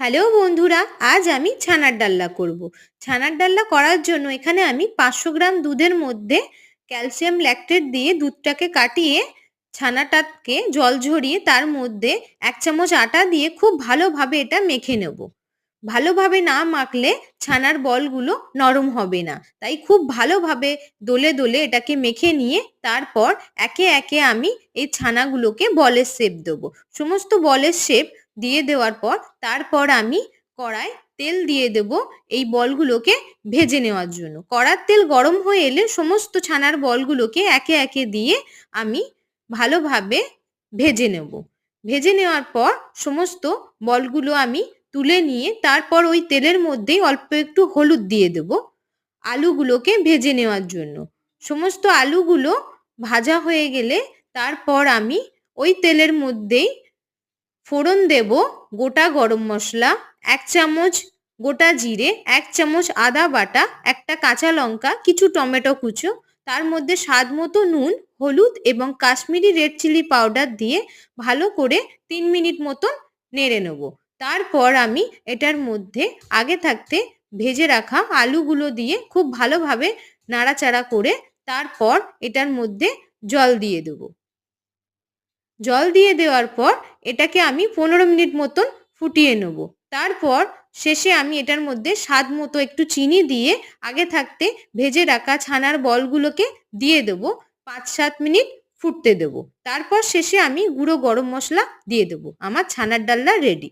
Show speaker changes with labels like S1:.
S1: Hello বন্ধুরা, আজ আমি ছানার ডালনা করব। ছানার ডালনা করার জন্য এখানে আমি 500 গ্রাম দুধের মধ্যে ক্যালসিয়াম ল্যাকটেট দিয়ে দুধটাকে কাটিয়ে ছানাটাকে জল ঝরিয়ে তার মধ্যে 1 চামচ আটা দিয়ে খুব ভালোভাবে এটা মেখে নেব। ভালোভাবে না মাখলে ছানার বলগুলো নরম হবে না, তাই খুব ভালোভাবে দোলে দোলে এটাকে মেখে নিয়ে তারপর একে একে আমি এই ছানাগুলোকে বলের শেপ দেবো। সমস্ত বলের শেপ দিয়ে দেওয়ার পর তারপর আমি কড়ায় তেল দিয়ে দেব এই বলগুলোকে ভেজে নেওয়ার জন্য। কড়ার তেল গরম হয়ে এলে সমস্ত ছানার বলগুলোকে একে একে দিয়ে আমি ভালোভাবে ভেজে নেব। ভেজে নেওয়ার পর সমস্ত বলগুলো আমি তুলে নিয়ে তারপর ওই তেলের মধ্যেই অল্প একটু হলুদ দিয়ে দেব আলুগুলোকে ভেজে নেওয়ার জন্য। সমস্ত আলুগুলো ভাজা হয়ে গেলে তারপর আমি ওই তেলের মধ্যেই ফোড়ন দেব গোটা গরম মশলা, 1 চামচ গোটা জিরে, 1 চামচ আদা বাটা, একটা কাঁচা লঙ্কা, কিছু টমেটো কুচো, তার মধ্যে স্বাদ মতো নুন, হলুদ এবং কাশ্মীরি রেড চিলি পাউডার দিয়ে ভালো করে 3 মিনিট মতন নেড়ে নেব। তারপর আমি এটার মধ্যে আগে থাকতে ভেজে রাখা আলুগুলো দিয়ে খুব ভালোভাবে নাড়াচাড়া করে তারপর এটার মধ্যে জল দিয়ে দেবো। জল দিয়ে দেওয়ার পর এটাকে আমি 15 মিনিট মতন ফুটিয়ে নেব। তারপর শেষে আমি এটার মধ্যে স্বাদ মতো একটু চিনি দিয়ে আগে থাকতে ভেজে রাখা ছানার বলগুলোকে দিয়ে দেবো। 5-7 মিনিট ফুটতে দেবো। তারপর শেষে আমি গুঁড়ো গরম মশলা দিয়ে দেবো। আমার ছানার ডালনা রেডি।